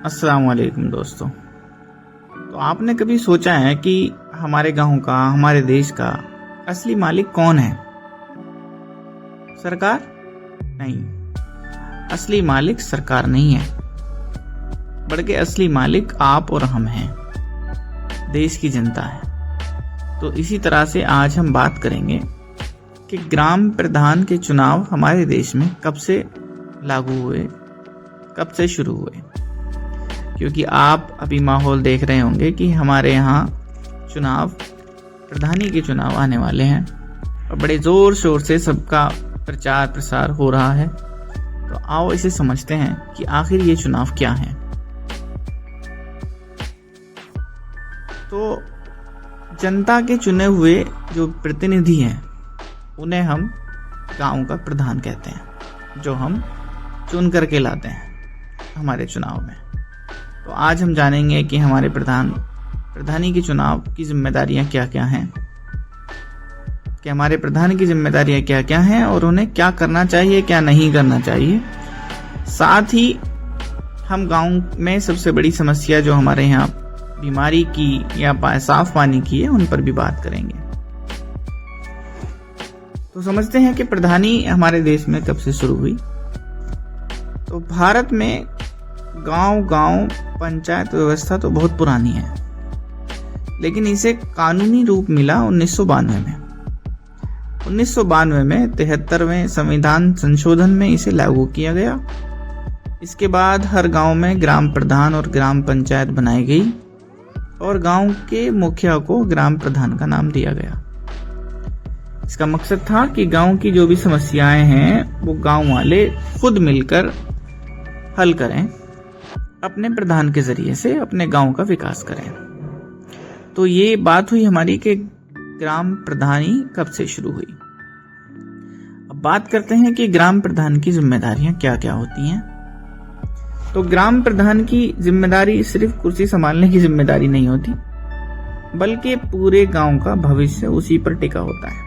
अस्सलाम वालेकुम दोस्तों। तो आपने कभी सोचा है कि हमारे गांव का, हमारे देश का असली मालिक कौन है? सरकार? नहीं, असली मालिक सरकार नहीं है, बल्कि असली मालिक आप और हम हैं, देश की जनता है। तो इसी तरह से आज हम बात करेंगे कि ग्राम प्रधान के चुनाव हमारे देश में कब से लागू हुए, कब से शुरू हुए। क्योंकि आप अभी माहौल देख रहे होंगे कि हमारे यहाँ चुनाव, प्रधानी के चुनाव आने वाले हैं और बड़े जोर शोर से सबका प्रचार प्रसार हो रहा है। तो आओ इसे समझते हैं कि आखिर ये चुनाव क्या है। तो जनता के चुने हुए जो प्रतिनिधि हैं उन्हें हम गांव का प्रधान कहते हैं, जो हम चुन करके लाते हैं हमारे चुनाव में। तो आज हम जानेंगे कि हमारे प्रधानी के चुनाव की जिम्मेदारियां क्या क्या हैं, कि हमारे प्रधान की जिम्मेदारियां क्या क्या हैं और उन्हें क्या करना चाहिए, क्या नहीं करना चाहिए। साथ ही हम गांव में सबसे बड़ी समस्या जो हमारे यहाँ बीमारी की या साफ पानी की है, उन पर भी बात करेंगे। तो समझते हैं कि प्रधानी हमारे देश में कब से शुरू हुई। तो भारत में गांव पंचायत व्यवस्था तो बहुत पुरानी है, लेकिन इसे कानूनी रूप मिला 1992 में। 1992 में 73वें संविधान संशोधन में इसे लागू किया गया। इसके बाद हर गांव में ग्राम प्रधान और ग्राम पंचायत बनाई गई और गांव के मुखिया को ग्राम प्रधान का नाम दिया गया। इसका मकसद था कि गांव की जो भी समस्याएं हैं वो गांव वाले खुद मिलकर हल करें, अपने प्रधान के जरिए से अपने गांव का विकास करें। तो ये बात हुई हमारी कि ग्राम प्रधानी कब से शुरू हुई। अब बात करते हैं कि ग्राम प्रधान की जिम्मेदारियां क्या क्या होती हैं। तो ग्राम प्रधान की जिम्मेदारी सिर्फ कुर्सी संभालने की जिम्मेदारी नहीं होती, बल्कि पूरे गांव का भविष्य उसी पर टिका होता है।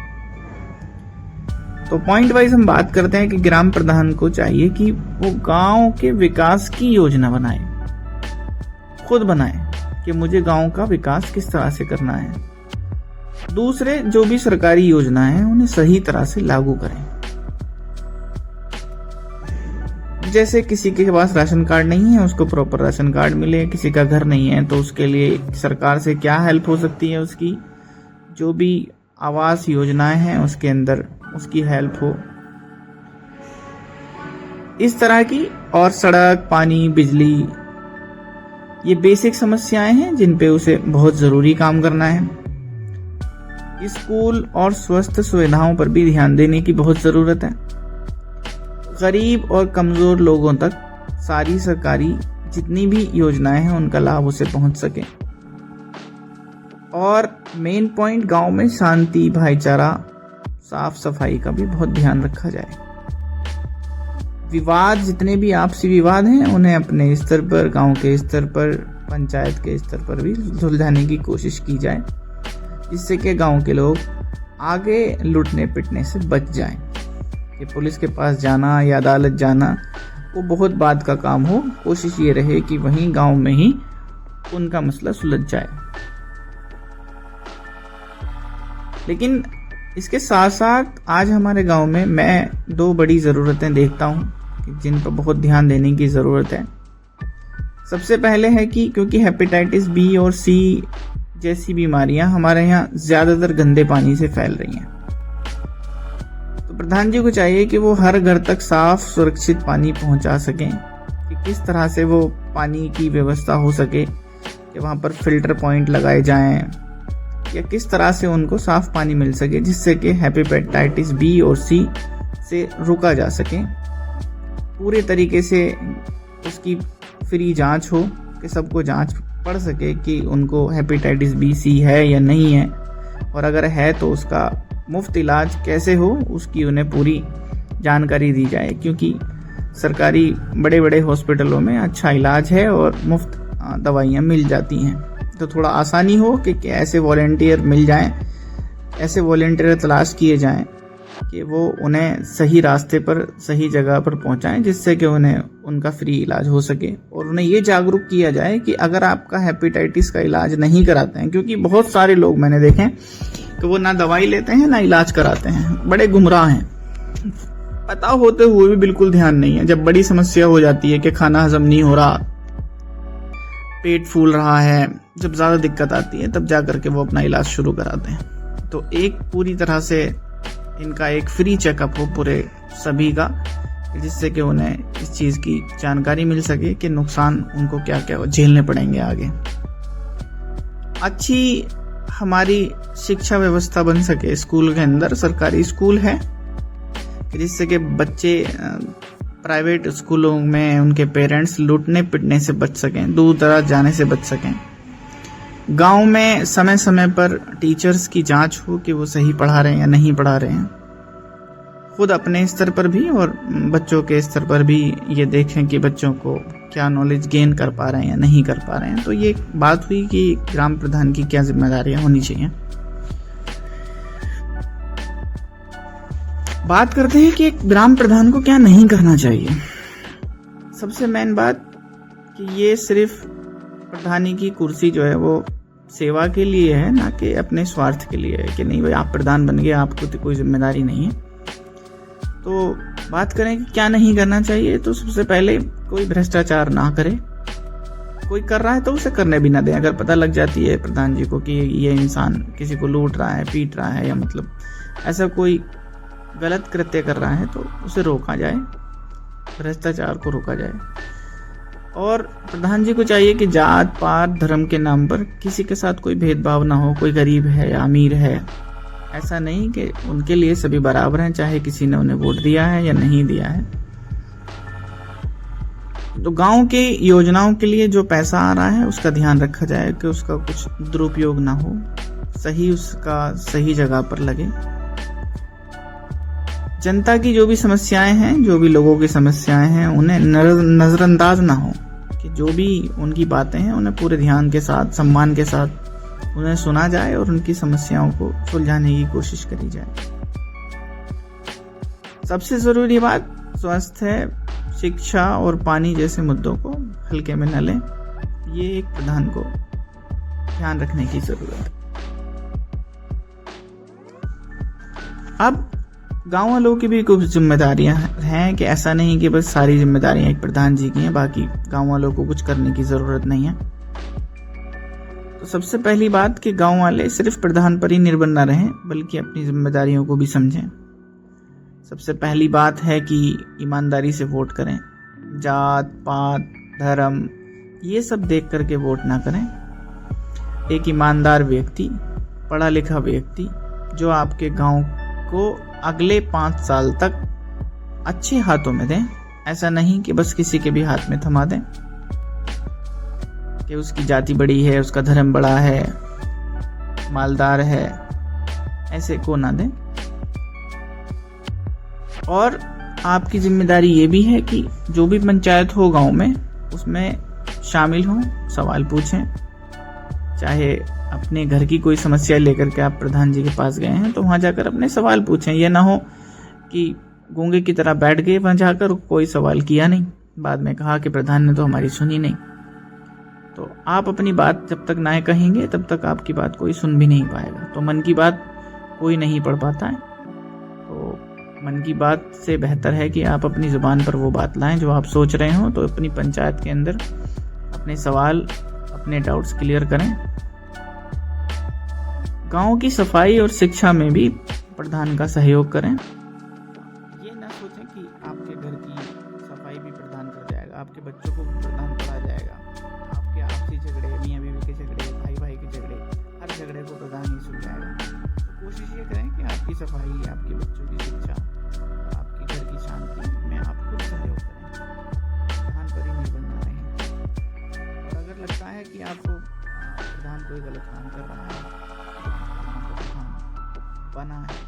तो पॉइंट वाइज हम बात करते हैं कि ग्राम प्रधान को चाहिए कि वो गांव के विकास की योजना बनाए, खुद बनाए कि मुझे गांव का विकास किस तरह से करना है। दूसरे जो भी सरकारी योजना है उन्हें सही तरह से लागू करें। जैसे किसी के पास राशन कार्ड नहीं है, उसको प्रॉपर राशन कार्ड मिले। किसी का घर नहीं है तो उसके लिए सरकार से क्या हेल्प हो सकती है, उसकी जो भी आवास योजनाएं हैं उसके अंदर उसकी हेल्प हो, इस तरह की। और सड़क, पानी, बिजली, ये बेसिक समस्याएं हैं जिन पे उसे बहुत जरूरी काम करना है। स्कूल और स्वास्थ्य सुविधाओं पर भी ध्यान देने की बहुत जरूरत है। गरीब और कमजोर लोगों तक सारी सरकारी जितनी भी योजनाएं हैं उनका लाभ उसे पहुंच सके। और मेन पॉइंट, गांव में शांति, भाईचारा, साफ सफाई का भी बहुत ध्यान रखा जाए। विवाद, जितने भी आपसी विवाद हैं उन्हें अपने स्तर पर, गांव के स्तर पर, पंचायत के स्तर पर भी सुलझाने की कोशिश की जाए, जिससे कि गांव के लोग आगे लूटने पिटने से बच जाएं। कि पुलिस के पास जाना या अदालत जाना वो बहुत बाद का काम हो। कोशिश ये रहे कि वहीं गांव में ही उनका मसला सुलझ जाए। लेकिन इसके साथ साथ आज हमारे गांव में मैं दो बड़ी ज़रूरतें देखता हूं जिन पर बहुत ध्यान देने की ज़रूरत है। सबसे पहले है कि क्योंकि हेपेटाइटिस बी और सी जैसी बीमारियां हमारे यहाँ ज़्यादातर गंदे पानी से फैल रही हैं, तो प्रधान जी को चाहिए कि वो हर घर तक साफ सुरक्षित पानी पहुंचा सकें। कि किस तरह से वो पानी की व्यवस्था हो सके, कि वहाँ पर फिल्टर पॉइंट लगाए जाएं या किस तरह से उनको साफ पानी मिल सके, जिससे कि हेपेटाइटिस बी और सी से रुका जा सके। पूरे तरीके से उसकी फ्री जांच हो, कि सबको जांच पड़ सके कि उनको हेपेटाइटिस बी सी है या नहीं है, और अगर है तो उसका मुफ्त इलाज कैसे हो उसकी उन्हें पूरी जानकारी दी जाए। क्योंकि सरकारी बड़े बड़े हॉस्पिटलों में अच्छा इलाज है और मुफ्त दवाइयाँ मिल जाती हैं। तो थोड़ा आसानी हो कि ऐसे वॉलेंटियर मिल जाएं, ऐसे वॉलेंटियर तलाश किए जाएं कि वो उन्हें सही रास्ते पर, सही जगह पर पहुंचाएं, जिससे कि उन्हें उनका फ्री इलाज हो सके। और उन्हें ये जागरूक किया जाए कि अगर आपका हेपेटाइटिस का इलाज नहीं कराते हैं, क्योंकि बहुत सारे लोग मैंने देखे हैं कि वो ना दवाई लेते हैं ना इलाज कराते हैं, बड़े गुमराह हैं, पता होते हुए भी बिल्कुल ध्यान नहीं है। जब बड़ी समस्या हो जाती है कि खाना हजम नहीं हो रहा, पेट फूल रहा है, जब ज्यादा दिक्कत आती है, तब जाकर के वो अपना इलाज शुरू कराते हैं। तो एक पूरी तरह से इनका एक फ्री चेकअप हो पूरे सभी का, जिससे कि उन्हें इस चीज की जानकारी मिल सके कि नुकसान उनको क्या क्या झेलने पड़ेंगे आगे। अच्छी हमारी शिक्षा व्यवस्था बन सके स्कूल के अंदर, सरकारी स्कूल है, जिससे कि बच्चे प्राइवेट स्कूलों में उनके पेरेंट्स लूटने पिटने से बच सकें, दूर दराज जाने से बच सकें। गांव में समय समय पर टीचर्स की जांच हो कि वो सही पढ़ा रहे हैं या नहीं पढ़ा रहे हैं। खुद अपने स्तर पर भी और बच्चों के स्तर पर भी ये देखें कि बच्चों को क्या नॉलेज गेन कर पा रहे हैं या नहीं कर पा रहे हैं। तो ये बात हुई कि ग्राम प्रधान की क्या जिम्मेदारियां होनी चाहिए। बात करते हैं कि एक ग्राम प्रधान को क्या नहीं करना चाहिए। सबसे मेन बात कि ये सिर्फ प्रधानी की कुर्सी जो है वो सेवा के लिए है, ना कि अपने स्वार्थ के लिए है कि नहीं भाई आप प्रधान बन गए, आपको तो कोई जिम्मेदारी नहीं है। तो बात करें कि क्या नहीं करना चाहिए, तो सबसे पहले कोई भ्रष्टाचार ना करे। कोई कर रहा है तो उसे करने भी ना दें। अगर पता लग जाती है प्रधान जी को कि ये इंसान किसी को लूट रहा है, पीट रहा है, या मतलब ऐसा कोई गलत कृत्य कर रहा है, तो उसे रोका जाए, भ्रष्टाचार को रोका जाए। और प्रधान जी को चाहिए कि जात पात धर्म के नाम पर किसी के साथ कोई भेदभाव ना हो, कोई गरीब है या अमीर है, ऐसा नहीं कि उनके लिए सभी बराबर हैं, चाहे किसी ने उन्हें वोट दिया है या नहीं दिया है। तो गांव के योजनाओं के लिए जो पैसा आ रहा है उसका ध्यान रखा जाए कि उसका कुछ दुरुपयोग ना हो, उसका सही जगह पर लगे। जनता की जो भी समस्याएं हैं, जो भी लोगों की समस्याएं हैं, उन्हें नजरअंदाज ना हो, कि जो भी उनकी बातें हैं उन्हें पूरे ध्यान के साथ, सम्मान के साथ उन्हें सुना जाए और उनकी समस्याओं को सुलझाने की कोशिश करी जाए। सबसे जरूरी बात स्वास्थ्य, शिक्षा और पानी जैसे मुद्दों को हल्के में न लें। ये एक प्रधान को ध्यान रखने की जरूरत है। अब गांव वालों की भी कुछ जिम्मेदारियां हैं कि ऐसा नहीं कि बस सारी जिम्मेदारियां एक प्रधान जी की हैं, बाकी गांव वालों को कुछ करने की जरूरत नहीं है। तो सबसे पहली बात कि गांव वाले सिर्फ प्रधान पर ही निर्भर न रहें, बल्कि अपनी जिम्मेदारियों को भी समझें। सबसे पहली बात है कि ईमानदारी से वोट करें। जात पात धर्म ये सब देख करके वोट ना करें। एक ईमानदार व्यक्ति, पढ़ा लिखा व्यक्ति जो आपके गांव को अगले 5 साल तक अच्छे हाथों में दें। ऐसा नहीं कि बस किसी के भी हाथ में थमा दें कि उसकी जाति बड़ी है, उसका धर्म बड़ा है, मालदार है, ऐसे को ना दें। और आपकी जिम्मेदारी ये भी है कि जो भी पंचायत हो गांव में उसमें शामिल हों, सवाल पूछें। चाहे अपने घर की कोई समस्या लेकर के आप प्रधान जी के पास गए हैं तो वहां जाकर अपने सवाल पूछें। ये ना हो कि गूंगे की तरह बैठ गए वहां जाकर, कोई सवाल किया नहीं, बाद में कहा कि प्रधान ने तो हमारी सुनी नहीं। तो आप अपनी बात जब तक ना कहेंगे तब तक आपकी बात कोई सुन भी नहीं पाएगा। तो मन की बात कोई नहीं पढ़ पाता है। तो मन की बात से बेहतर है कि आप अपनी जुबान पर वो बात लाएं जो आप सोच रहे हो। तो अपनी पंचायत के अंदर अपने सवाल, अपने डाउट्स क्लियर करें। गांव की सफाई और शिक्षा में भी प्रधान का सहयोग करें। ये ना सोचें कि आपके घर की सफाई भी प्रधान कर जाएगा, आपके बच्चों को भी प्रधान पढ़ा जाएगा, आपके आपसी झगड़े, मियाँ बीवी के झगड़े, भाई भाई के झगड़े, हर झगड़े को प्रधान ही सुलझाएगा। तो कोशिश ये करें कि आपकी सफाई, आपके बच्चों की शिक्षा, आपके घर की शांति में आप खुद सहयोग करें, प्रधान पर ही निर्भर न रहें। और अगर लगता है कि आपको प्रधान कोई गलत काम कर रहा है, बना है,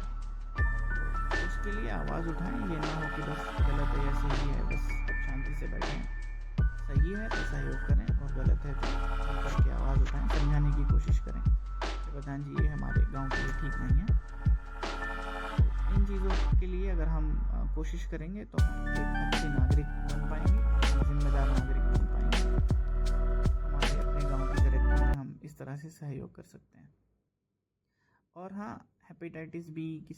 तो उसके लिए आवाज उठाएं। ये ना हो कि बस गलत है या सही है, बस शांति से बैठें। सही है तो सहयोग करें और गलत है तो करके आवाज उठाएं, समझाने की कोशिश करें कि प्रधान जी ये हमारे गांव के लिए ठीक नहीं है। इन चीज़ों के लिए अगर हम कोशिश करेंगे तो हम एक अच्छे नागरिक बन पाएंगे, जिम्मेदार नागरिक बन पाएंगे। हमारे अपने गांव की तरक्की में हम इस तरह से सहयोग कर सकते हैं। और हाँ, हेपेटाइटिस बी की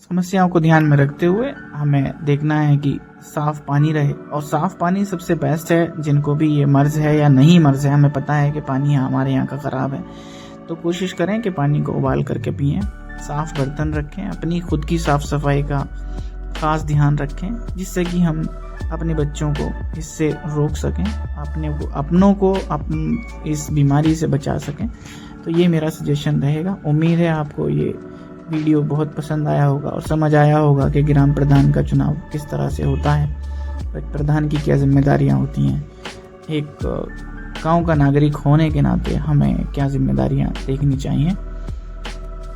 समस्याओं को ध्यान में रखते हुए हमें देखना है कि साफ पानी रहे, और साफ पानी सबसे बेस्ट है। जिनको भी ये मर्ज है या नहीं मर्ज है, हमें पता है कि पानी हमारे यहाँ का ख़राब है, तो कोशिश करें कि पानी को उबाल करके पिएं, साफ बर्तन रखें, अपनी खुद की साफ सफाई का खास ध्यान रखें, जिससे कि हम अपने बच्चों को इससे रोक सकें, अपनों को इस बीमारी से बचा सकें। तो ये मेरा सजेशन रहेगा। उम्मीद है आपको ये वीडियो बहुत पसंद आया होगा और समझ आया होगा कि ग्राम प्रधान का चुनाव किस तरह से होता है, प्रधान की क्या जिम्मेदारियां होती हैं, एक गांव का नागरिक होने के नाते हमें क्या जिम्मेदारियां देखनी चाहिए।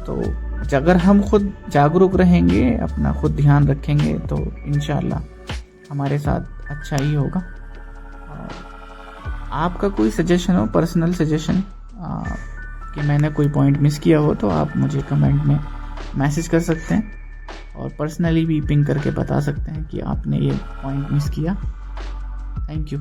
तो अगर हम खुद जागरूक रहेंगे, अपना खुद ध्यान रखेंगे, तो इंशाल्लाह हमारे साथ अच्छा ही होगा। आपका कोई सजेशन हो, पर्सनल सजेशन, कि मैंने कोई पॉइंट मिस किया हो, तो आप मुझे कमेंट में मैसेज कर सकते हैं और पर्सनली भी पिंग करके बता सकते हैं कि आपने ये पॉइंट मिस किया। Thank you.